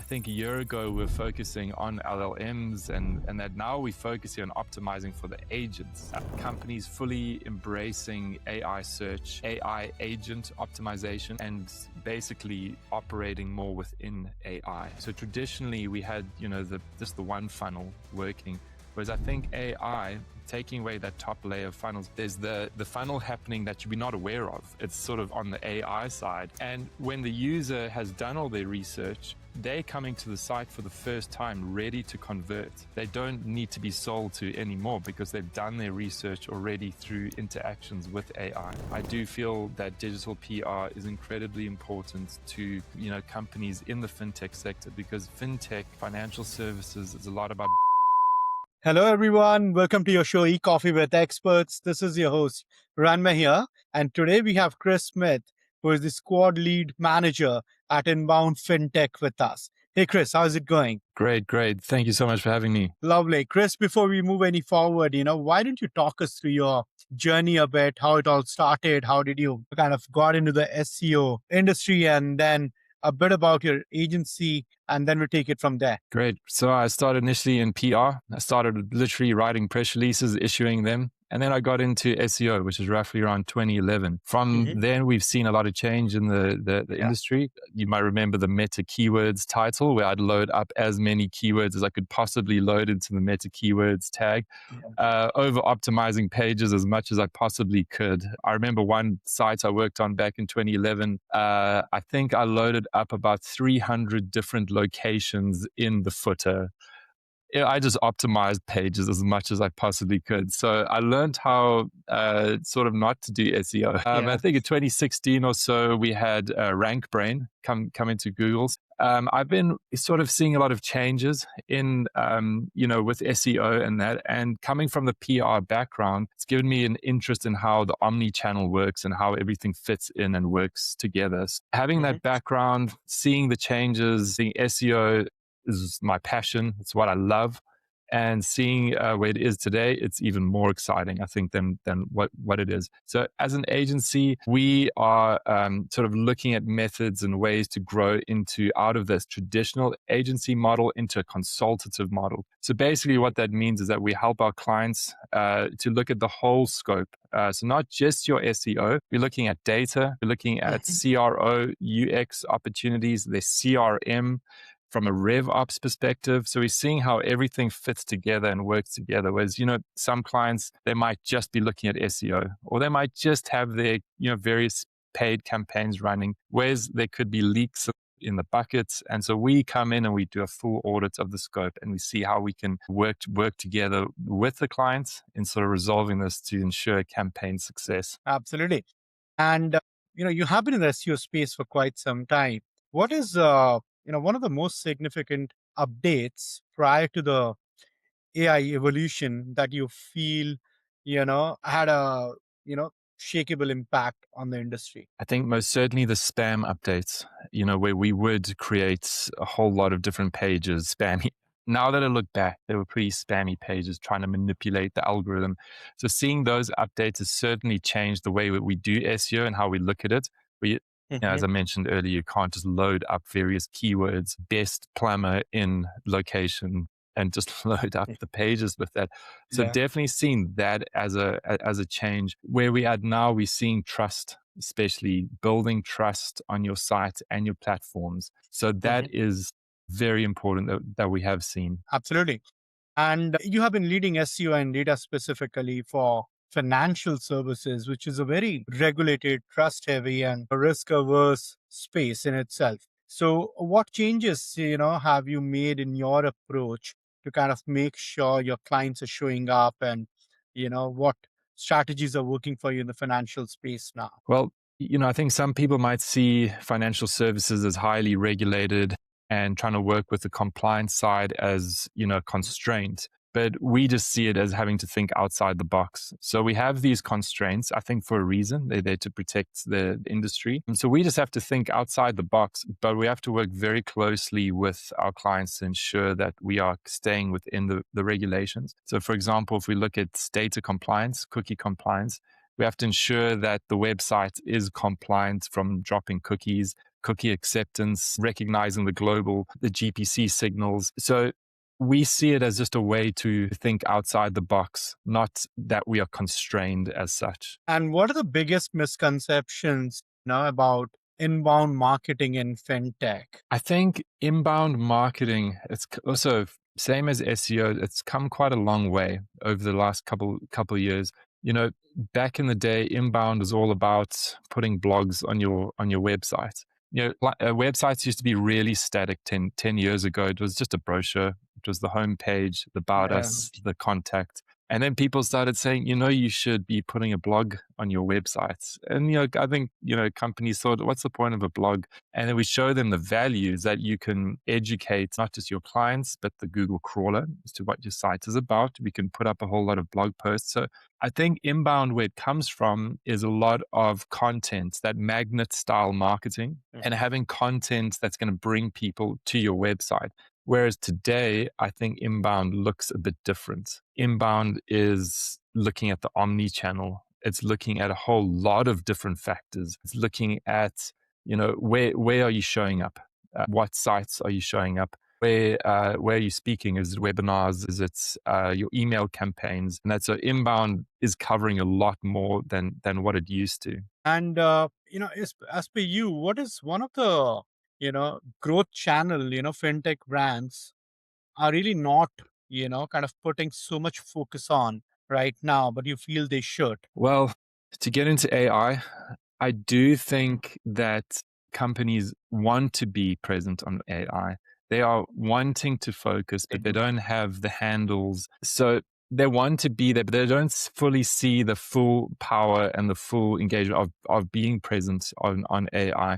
think a year ago we were focusing on LLMs and that now we're focusing on optimizing for the agents. Companies fully embracing AI search, AI agent optimization, and basically operating more within AI. So traditionally we had, just the one funnel working. Whereas I think AI, taking away that top layer of funnels, there's the funnel happening that you'd be not aware of. It's sort of on the AI side. And when the user has done all their research, they're coming to the site for the first time ready to convert. They don't need to be sold to anymore because they've done their research already through interactions with AI. I do feel that digital PR is incredibly important to, companies in the fintech sector, because fintech, financial services, is a lot about. Hello, everyone. Welcome to your show, E-Coffee with Experts. This is your host, Ranma here. And today we have Chris Smith, who is the squad lead manager at Inbound FinTech with us. Hey, Chris, how's it going? Great. Thank you so much for having me. Lovely. Chris, before we move any forward, why don't you talk us through your journey a bit, how it all started? How did you kind of got into the SEO industry, and then a bit about your agency, and then we'll take it from there. Great. So I started initially in PR. I started literally writing press releases, issuing them. And then I got into SEO, which is roughly around 2011. From then, we've seen a lot of change in the industry. You might remember the meta keywords title, where I'd load up as many keywords as I could possibly load into the meta keywords tag, over optimizing pages as much as I possibly could. I remember one site I worked on back in 2011. I think I loaded up about 300 different locations in the footer. I just optimized pages as much as I possibly could. So I learned how sort of not to do SEO. I think in 2016 or so, we had RankBrain come into Google's. I've been sort of seeing a lot of changes in, with SEO and that. And coming from the PR background, it's given me an interest in how the Omnichannel works and how everything fits in and works together. So having that background, seeing the changes, seeing SEO is my passion. It's what I love. And seeing where it is today, it's even more exciting, I think, than what it is. So as an agency, we are sort of looking at methods and ways to grow out of this traditional agency model into a consultative model. So basically what that means is that we help our clients to look at the whole scope. So not just your SEO, we're looking at data, we're looking at CRO, UX opportunities, their CRM, from a RevOps perspective. So we're seeing how everything fits together and works together. Whereas, some clients, they might just be looking at SEO, or they might just have their, various paid campaigns running, whereas there could be leaks in the buckets. And so we come in and we do a full audit of the scope, and we see how we can work together with the clients in sort of resolving this to ensure campaign success. Absolutely. And, you have been in the SEO space for quite some time. What is, one of the most significant updates prior to the AI evolution that you feel, had a, shakeable impact on the industry? I think most certainly the spam updates, where we would create a whole lot of different pages, spammy. Now that I look back, they were pretty spammy pages trying to manipulate the algorithm. So seeing those updates has certainly changed the way we do SEO and how we look at it. As I mentioned earlier, you can't just load up various keywords, best plumber in location, and just load up the pages with that. So definitely seeing that as a change. Where we are now, we're seeing trust, especially building trust on your site and your platforms. So that is very important that we have seen. Absolutely. And you have been leading SEO and data specifically for financial services, which is a very regulated, trust-heavy, and risk-averse space in itself. So what changes, have you made in your approach to kind of make sure your clients are showing up, and, what strategies are working for you in the financial space now? Well, I think some people might see financial services as highly regulated and trying to work with the compliance side as, constraint. But we just see it as having to think outside the box. So we have these constraints, I think, for a reason. They're there to protect the industry. And so we just have to think outside the box, but we have to work very closely with our clients to ensure that we are staying within the regulations. So for example, if we look at data compliance, cookie compliance, we have to ensure that the website is compliant from dropping cookies. cookie acceptance, recognizing the GPC signals. So we see it as just a way to think outside the box, not that we are constrained as such. And what are the biggest misconceptions, about inbound marketing in fintech? I think inbound marketing, it's also same as SEO, it's come quite a long way over the last couple of years. Back in the day, inbound was all about putting blogs on your website. Websites used to be really static 10 years ago. It was just a brochure. It was the homepage, the about Yeah. us, the contact. And then people started saying, you should be putting a blog on your websites. And, I think, companies thought, what's the point of a blog? And then we show them the values that you can educate not just your clients, but the Google crawler as to what your site is about. We can put up a whole lot of blog posts. So I think inbound, where it comes from, is a lot of content, that magnet style marketing, and having content that's going to bring people to your website. Whereas today, I think inbound looks a bit different. Inbound is looking at the omnichannel. It's looking at a whole lot of different factors. It's looking at, where are you showing up? What sites are you showing up? Where are you speaking? Is it webinars? Is it your email campaigns? And that's so inbound is covering a lot more than what it used to. And, as per you, what is one of the, growth channel, fintech brands are really not, kind of putting so much focus on right now, but you feel they should? Well, to get into I do think that companies want to be present on AI. They are wanting to focus, but they don't have the handles. So they want to be there, but they don't fully see the full power and the full engagement of being present on AI.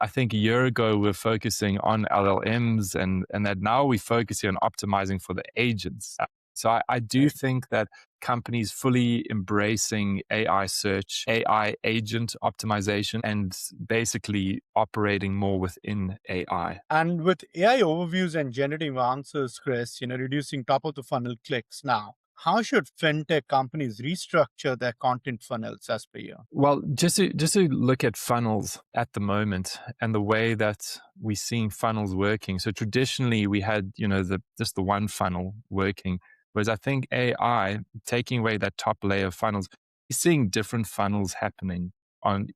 I think a year ago we were focusing on LLMs and that now we're focusing on optimizing for the agents. So I do think that companies fully embracing AI search, AI agent optimization, and basically operating more within AI. And with AI overviews and generative answers, Chris, reducing top of the funnel clicks now, how should fintech companies restructure their content funnels as per you? Well, just to look at funnels at the moment and the way that we're seeing funnels working. So traditionally we had, just the one funnel working. Whereas I think AI, taking away that top layer of funnels, you're seeing different funnels happening on,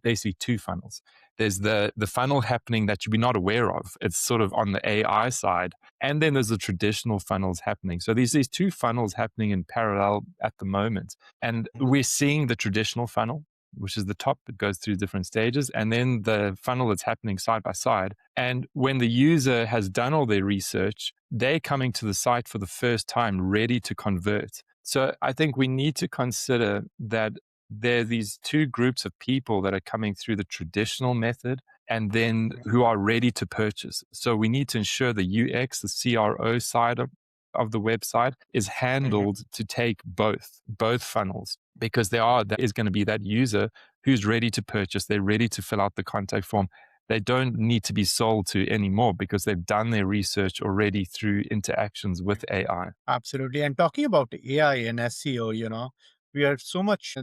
basically two funnels. There's the funnel happening that you'd be not aware of. It's sort of on the AI side. And then there's the traditional funnels happening. So these two funnels happening in parallel at the moment. And we're seeing the traditional funnel, which is the top, it goes through different stages, and then the funnel that's happening side by side. And when the user has done all their research, they're coming to the site for the first time, ready to convert. So I think we need to consider that there are these two groups of people that are coming through the traditional method and then who are ready to purchase. So we need to ensure the UX, the CRO side of the website is handled to take both funnels, because there is going to be that user who's ready to purchase. They're ready to fill out the contact form. They don't need to be sold to anymore because they've done their research already through interactions with AI. Absolutely. And talking about AI and SEO, there is so much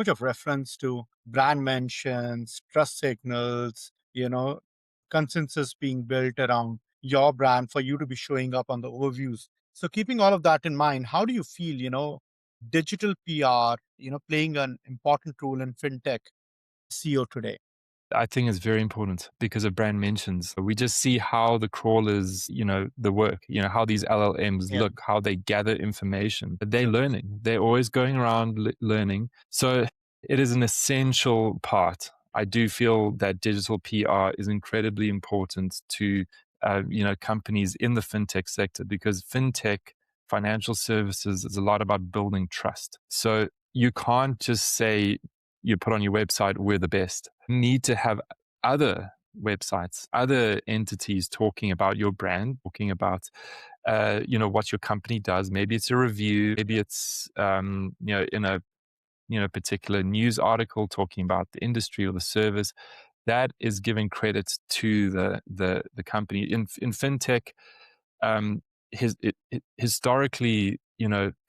of reference to brand mentions, trust signals, consensus being built around your brand for you to be showing up on the overviews. So keeping all of that in mind, how do you feel, digital PR, playing an important role in fintech SEO today? I think it's very important because of brand mentions. We just see how the crawlers, the work, how these LLMs look, how they gather information. They're learning. They're always going around learning. So it is an essential part. I do feel that digital PR is incredibly important to, companies in the fintech sector, because fintech, financial services, is a lot about building trust. So you can't just say, you put on your website, we're the best. You need to have other websites, other entities talking about your brand, talking about, what your company does. Maybe it's a review, maybe it's, in a particular news article talking about the industry or the service. That is giving credit to the company. In fintech, historically,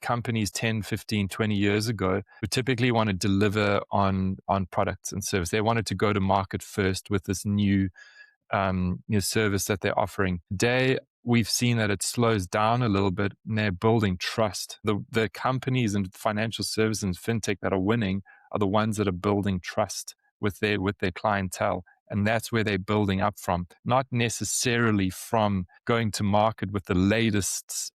companies 10, 15, 20 years ago would typically want to deliver on products and service. They wanted to go to market first with this new service that they're offering. Today, we've seen that it slows down a little bit, and they're building trust. The companies and financial services and fintech that are winning are the ones that are building trust with their clientele. And that's where they're building up from, not necessarily from going to market with the latest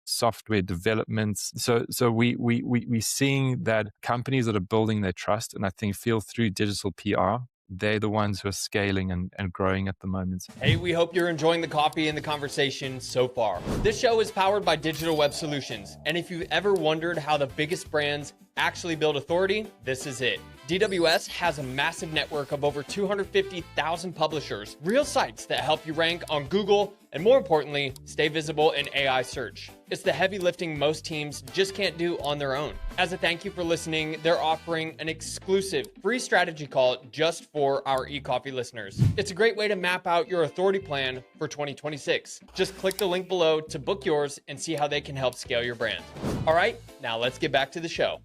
software developments. So we're seeing that companies that are building their trust, and I think feel through digital PR, they're the ones who are scaling and growing at the moment. Hey, we hope you're enjoying the coffee and the conversation so far. This show is powered by Digital Web Solutions. And if you've ever wondered how the biggest brands actually build authority, this is it. DWS has a massive network of over 250,000 publishers, real sites that help you rank on Google, and more importantly, stay visible in AI search. It's the heavy lifting most teams just can't do on their own. As a thank you for listening, they're offering an exclusive free strategy call just for our eCoffee listeners. It's a great way to map out your authority plan for 2026. Just click the link below to book yours and see how they can help scale your brand. All right, now let's get back to the show.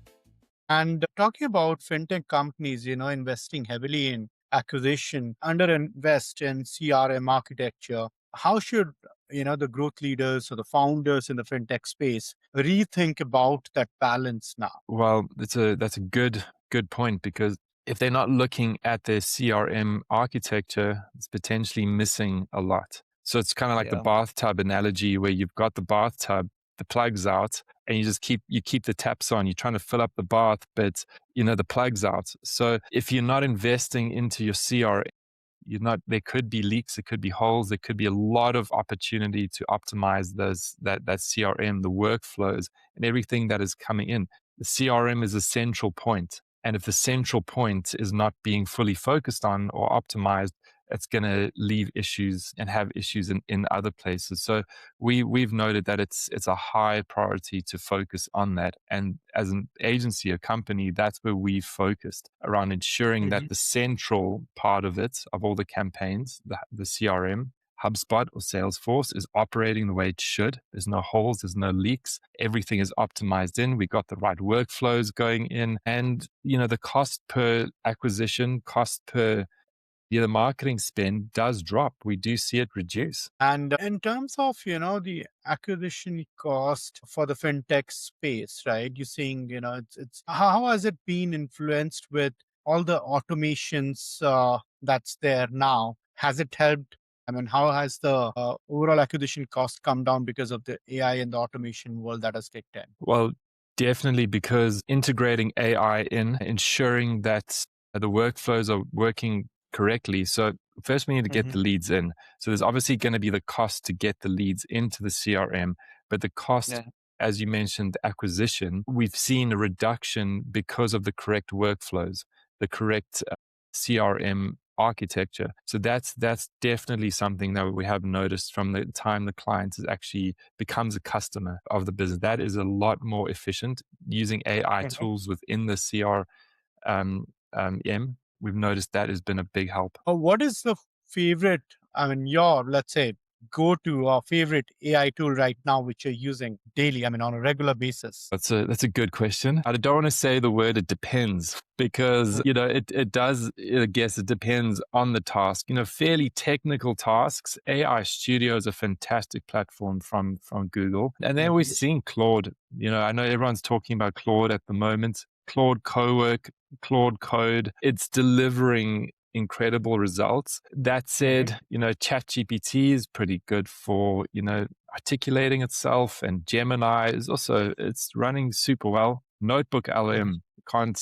And talking about fintech companies, investing heavily in acquisition, underinvest in CRM architecture, how should, the growth leaders or the founders in the fintech space rethink about that balance now? Well, that's a good point, because if they're not looking at their CRM architecture, it's potentially missing a lot. So it's kind of like the bathtub analogy, where you've got the bathtub, the plug's out, and you keep the taps on. You're trying to fill up the bath, but the plug's out. So if you're not investing into your CRM, there could be leaks, there could be holes, there could be a lot of opportunity to optimize that CRM, the workflows, and everything that is coming in. The CRM is a central point. And if the central point is not being fully focused on or optimized, it's going to leave issues and have issues in other places. So we've noted that it's a high priority to focus on that. And as an agency, a company, that's where we've focused around ensuring that the central part of it, of all the campaigns, the CRM, HubSpot or Salesforce, is operating the way it should. There's no holes, there's no leaks. Everything is optimized in. We got the right workflows going in. And, the cost per acquisition, cost per the marketing spend does drop. We do see it reduce. And in terms of, the acquisition cost for the fintech space, right? You're seeing, it's how has it been influenced with all the automations that's there now? Has it helped? I mean, how has the overall acquisition cost come down because of the AI and the automation world that has kicked in? Well, definitely, because integrating AI in, ensuring that the workflows are working correctly. So first we need to get the leads in. So there's obviously going to be the cost to get the leads into the CRM, but the cost, as you mentioned, acquisition, we've seen a reduction because of the correct workflows, the correct CRM architecture. So that's definitely something that we have noticed from the time the client is actually becomes a customer of the business. That is a lot more efficient using AI tools within the CRM. We've noticed that has been a big help. What is the favorite, your, let's say, go-to or favorite AI tool right now, which you're using daily, on a regular basis? That's a good question. I don't want to say the word "it depends," because, it does, I guess it depends on the task. Fairly technical tasks, AI Studio is a fantastic platform from Google. And then we're seeing Claude. I know everyone's talking about Claude at the moment. Claude Cowork, Claude Code, it's delivering incredible results. That said, ChatGPT is pretty good for, articulating itself, and Gemini is also, it's running super well. Notebook LM, can't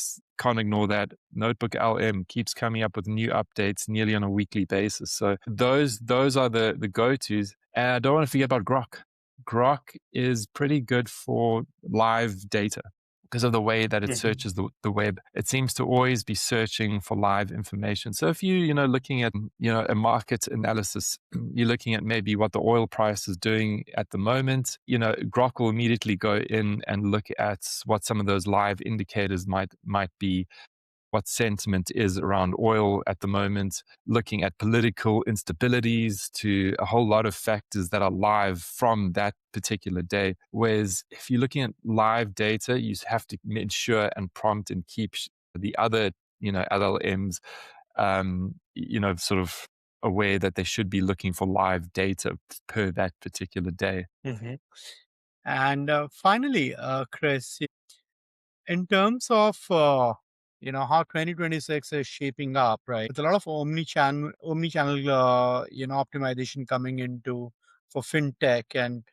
ignore that. Notebook LM keeps coming up with new updates nearly on a weekly basis. So those are the go-tos. And I don't want to forget about Grok. Grok is pretty good for live data, because of the way that it searches the web. It seems to always be searching for live information. So if you, looking at, a market analysis, you're looking at maybe what the oil price is doing at the moment, Grok will immediately go in and look at what some of those live indicators might be. what sentiment is around oil at the moment, looking at political instabilities to a whole lot of factors that are live from that particular day. Whereas if you're looking at live data, you have to ensure and prompt and keep the other, LLMs, sort of aware that they should be looking for live data per that particular day. Mm-hmm. And finally, Chris, in terms of how 2026 is shaping up, right? With a lot of omni-channel optimization coming into for fintech and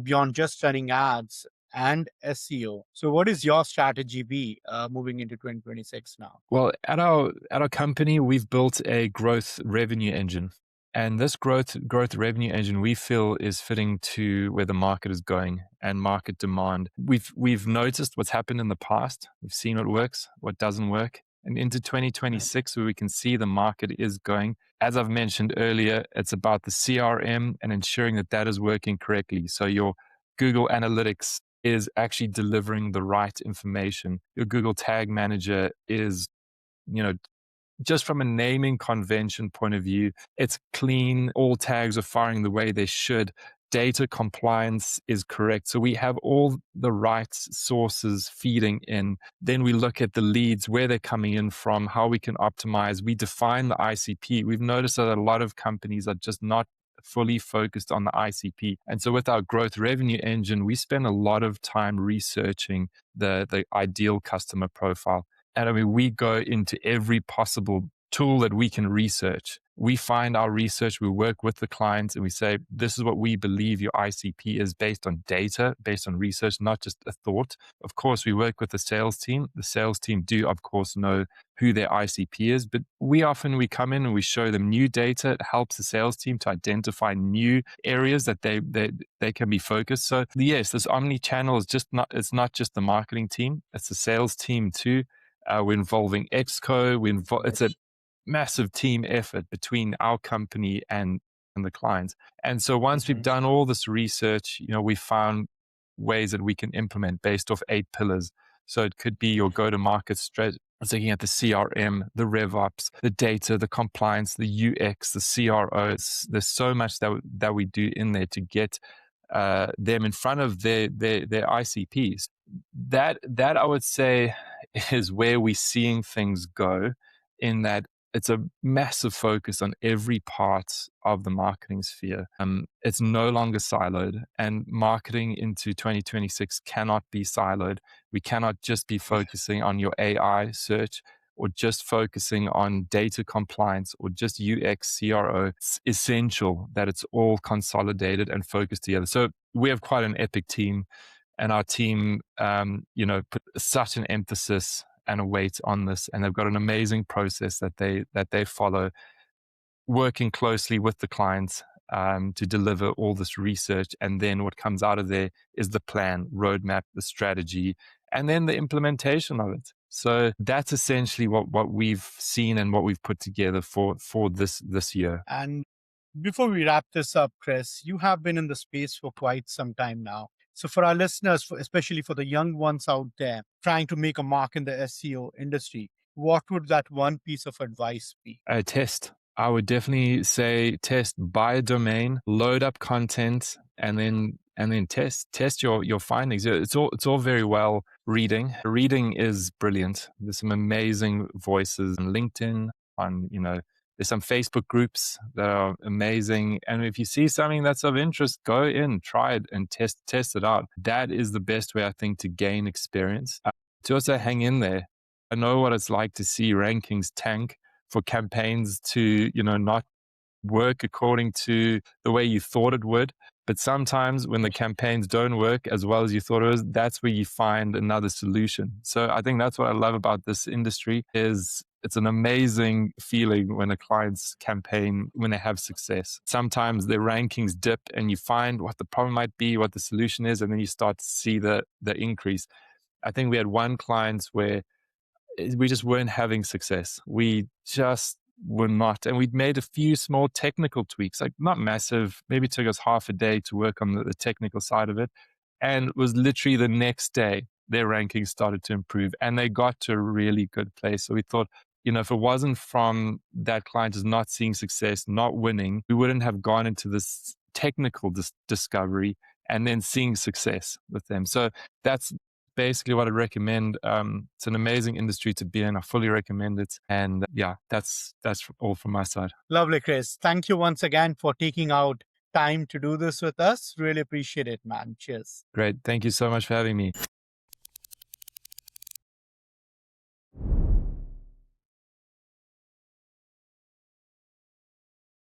beyond just running ads and SEO. So what is your strategy be moving into 2026 now? Well, at our company, we've built a growth revenue engine. And this growth revenue engine, we feel, is fitting to where the market is going and market demand. We've noticed what's happened in the past. We've seen what works, what doesn't work. And into 2026, where we can see the market is going. As I've mentioned earlier, it's about the CRM and ensuring that that is working correctly. So your Google Analytics is actually delivering the right information. Your Google Tag Manager is, just from a naming convention point of view, it's clean. All tags are firing the way they should. Data compliance is correct. So we have all the right sources feeding in. Then we look at the leads, where they're coming in from, how we can optimize. We define the ICP. We've noticed that a lot of companies are just not fully focused on the ICP. And so with our growth revenue engine, we spend a lot of time researching the ideal customer profile. And we go into every possible tool that we can research. We find our research, we work with the clients, and we say, this is what we believe your ICP is based on data, based on research, not just a thought. Of course, we work with the sales team. The sales team do, of course, know who their ICP is, but we come in and we show them new data. It helps the sales team to identify new areas that they can be focused. So yes, this omni-channel is it's not just the marketing team, it's the sales team too. We're involving Exco. It's a massive team effort between our company and the clients. And so once we've done all this research, we found ways that we can implement based off 8 pillars. So it could be your go-to-market strategy. It's looking at the CRM, the RevOps, the data, the compliance, the UX, the CRO. There's so much that we do in there to get them in front of their ICPs. That I would say is where we're seeing things go, in that it's a massive focus on every part of the marketing sphere. It's no longer siloed, and marketing into 2026 cannot be siloed. We cannot just be focusing on your AI search, or just focusing on data compliance, or just UX, CRO. It's essential that it's all consolidated and focused together. So we have quite an epic team, and our team, put such an emphasis and a weight on this, and they've got an amazing process that they follow, working closely with the clients to deliver all this research. And then what comes out of there is the plan, roadmap, the strategy, and then the implementation of it. So that's essentially what we've seen and what we've put together for this year. And before we wrap this up, Chris, you have been in the space for quite some time now. So for our listeners, especially for the young ones out there trying to make a mark in the SEO industry, what would that one piece of advice be? Test. I would definitely say test, buy a domain, load up content, and then test your findings. It's all very well reading. Reading is brilliant. There's some amazing voices on LinkedIn, there's some Facebook groups that are amazing. And if you see something that's of interest, go in, try it, and test it out. That is the best way, I think, to gain experience. To also hang in there. I know what it's like to see rankings tank, for campaigns to, not work according to the way you thought it would. But sometimes when the campaigns don't work as well as you thought it was, that's where you find another solution. So I think that's what I love about this industry, is it's an amazing feeling when a client's campaign, when they have success. Sometimes their rankings dip and you find what the problem might be, what the solution is, and then you start to see the increase. I think we had one client where we just weren't having success. We just were not. And we'd made a few small technical tweaks, like not massive, maybe it took us half a day to work on the technical side of it. And it was literally the next day their rankings started to improve and they got to a really good place. So we thought, if it wasn't from that client is not seeing success, not winning, we wouldn't have gone into this technical discovery and then seeing success with them. So that's basically what I'd recommend. It's an amazing industry to be in. I fully recommend it. And yeah, that's all from my side. Lovely, Chris. Thank you once again for taking out time to do this with us. Really appreciate it, man. Cheers. Great. Thank you so much for having me.